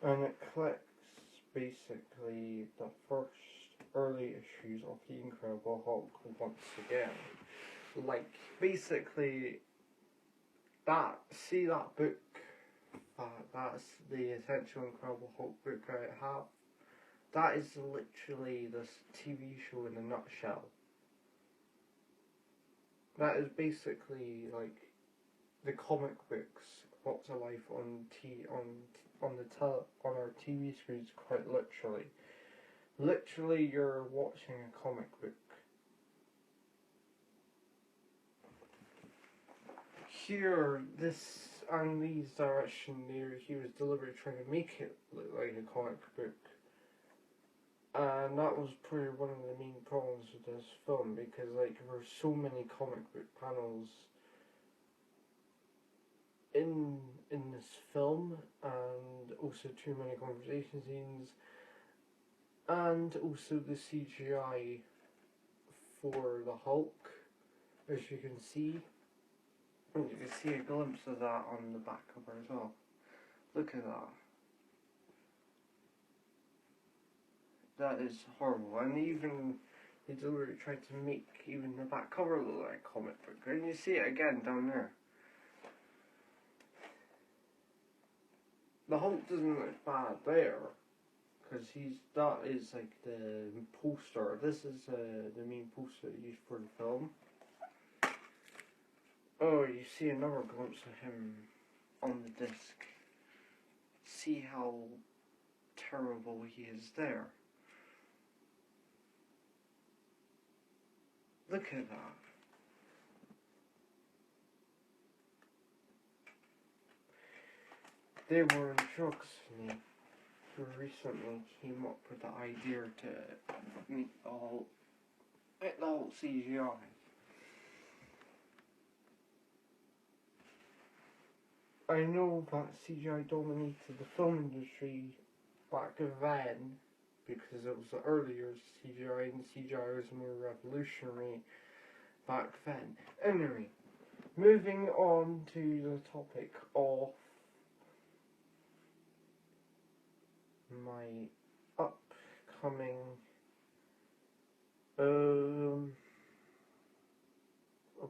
and it collects basically the first early issues of the Incredible Hulk once again. Like, basically, that book, that's the Essential Incredible Hulk book I have, that is literally this TV show in a nutshell. That is basically like the comic books brought to life on our TV screens, quite literally. Literally, you're watching a comic book. Here, these direction there, he was deliberately trying to make it look like a comic book. And that was probably one of the main problems with this film, because like there were so many comic book panels in this film, and also too many conversation scenes, and also the CGI for the Hulk, as you can see. And you can see a glimpse of that on the back cover as well. Look at that. That is horrible. And even they deliberately tried to make even the back cover look like a comic book. And you see it again down there. The Hulk doesn't look bad there, because that is like the poster. This is the main poster used for the film. Oh, you see another glimpse of him on the disc. See how terrible he is there. Look at that. They were in drugs for me, who recently came up with the idea to make the whole CGI. I know that CGI dominated the film industry back then, because it was the earlier CGI, and CGI was more revolutionary back then. Anyway, moving on to the topic of my upcoming a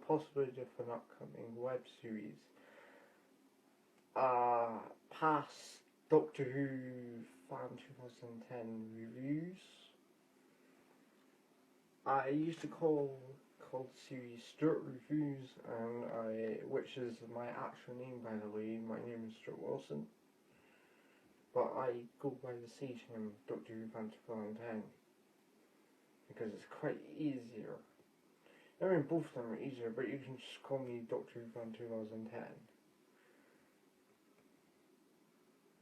possibility of an upcoming web series. Past Doctor Who Fan 2010 reviews. I used to call the series Stuart Reviews, which is my actual name, by the way. My name is Stuart Wilson, but I go by the stage name Doctor Who Fan 2010 because it's quite easier. I mean, both of them are easier, but you can just call me Doctor Who Fan 2010.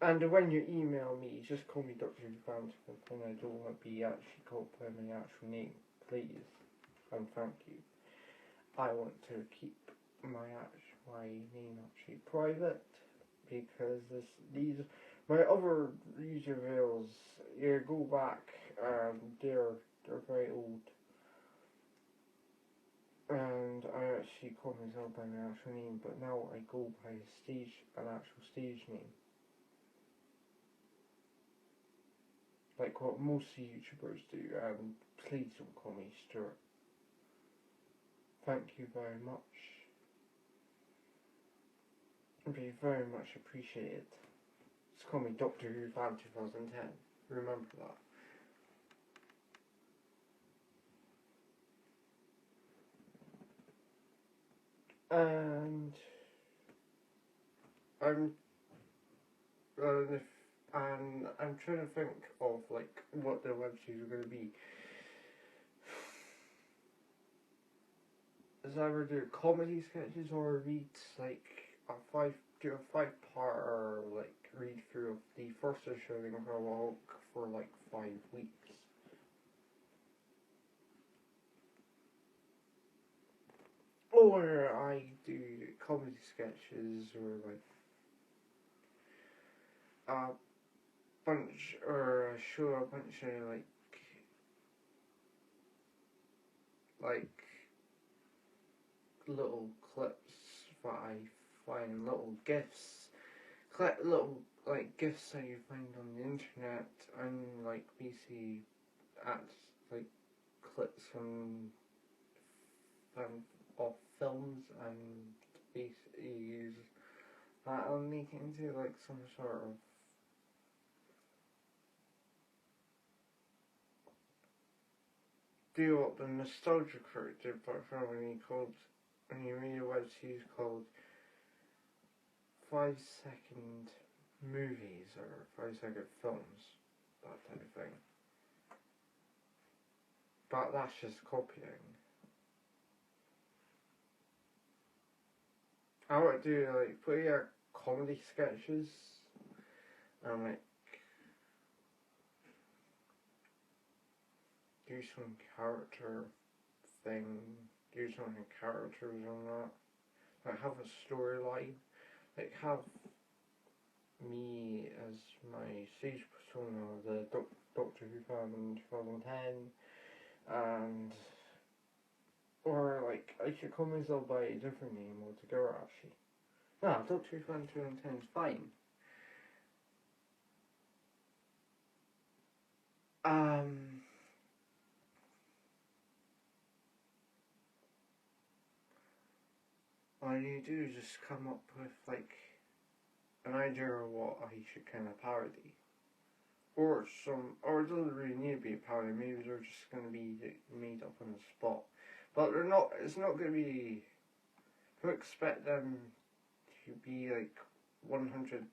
And when you email me, just call me Dr. Who Fan 2010. I don't want to be actually called by my actual name, please, and thank you. I want to keep my name actually private, because my other user mails, you go back, they're very old, and I actually call myself by my actual name, but now I go by an actual stage name. Like what most YouTubers do, and please don't call me Stuart. Thank you very much. It'd be very much appreciated. Just call me Doctor Who Fan 2010. Remember that. And I'm trying to think of like what the web series are going to be. Is either do comedy sketches or read like a 5-part like read through of the first issue of Incredible Hulk for like 5 weeks. Or I do comedy sketches, or like a bunch, or show a bunch of like little clips that I find, little gifs, little like gifts that you find on the internet and like basically at like clips from of films and basically use that and make it into like some sort of do what the nostalgia crew did back when he made a web series called 5 second movies or 5 second films, that type of thing. But that's just copying. I want to do like play comedy sketches and like do some character thing, do some characters on that. Like have a storyline. Like have me as my stage persona, the Doctor Who fan in 2010, and or like I should call myself by a different name altogether actually. No, Doctor Who fan 2010 is fine. All you do is just come up with like an idea of what I should kind of parody. Or it doesn't really need to be a parody, maybe they're just going to be made up on the spot. But it's not going to be, don't expect them to be like 100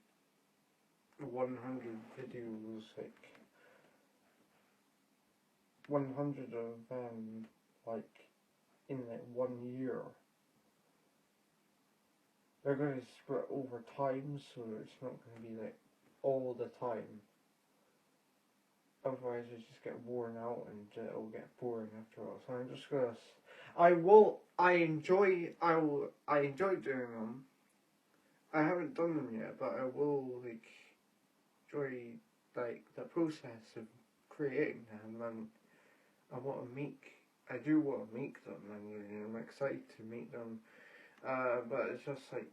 videos, like 100 of them, like in like 1 year. They're going to split over time, so it's not going to be like all the time. Otherwise, I just get worn out and it'll get boring after all. So I'm just gonna. I enjoy doing them. I haven't done them yet, but I will like enjoy like the process of creating them, and I do want to make them, and I'm excited to make them. But it's just like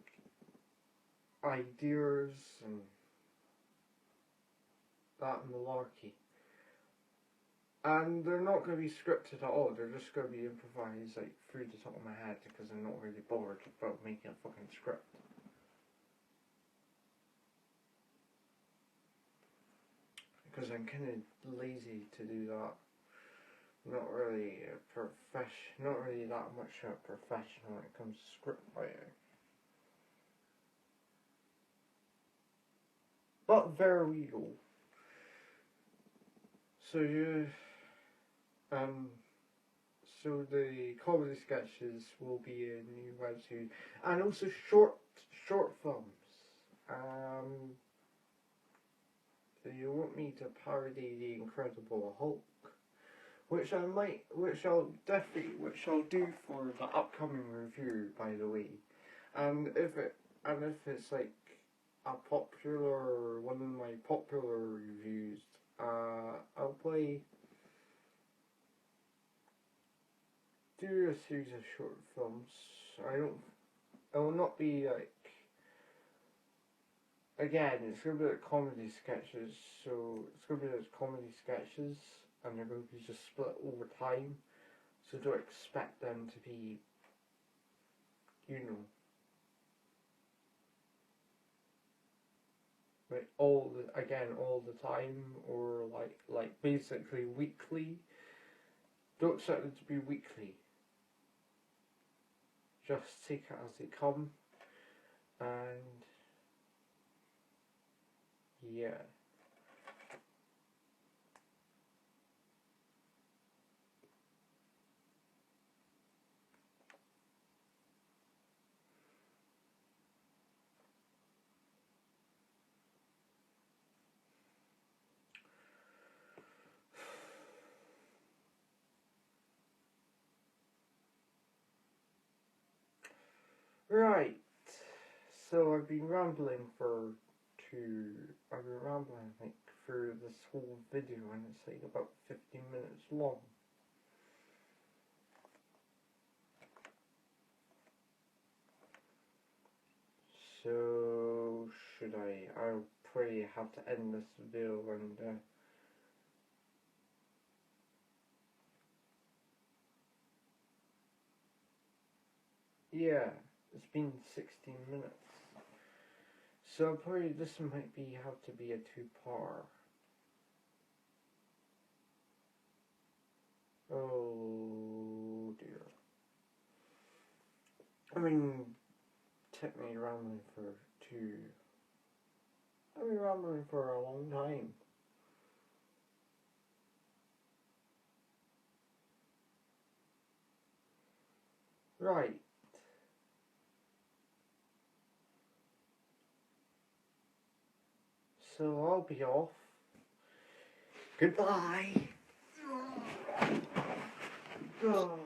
ideas and that malarkey. And they're not going to be scripted at all, they're just going to be improvised like through the top of my head because I'm not really bothered about making a fucking script. Because I'm kind of lazy to do that. Not really not really that much of a professional when it comes to script writing. But there we go. So the comedy sketches will be a new web series, and also short films. So you want me to parody the Incredible Hulk, which I'll do for the upcoming review, by the way. And if it's like one of my popular reviews, I'll do a series of short films. It will not be like, again, it's going to be like comedy sketches, so it's going to be like comedy sketches, and they're going to be just split over time, so don't expect them to be, like all the time, or like basically weekly. Don't expect them to be weekly. Just take it as they come, and yeah. Right, so I've been rambling like through this whole video, and it's like about 15 minutes long. So I'll probably have to end this video and yeah, it's been 16 minutes. So probably this might be have to be a two-part. Oh dear. I mean, technically rambling for I've been rambling for a long time. Right. So I'll be off. Goodbye. Oh.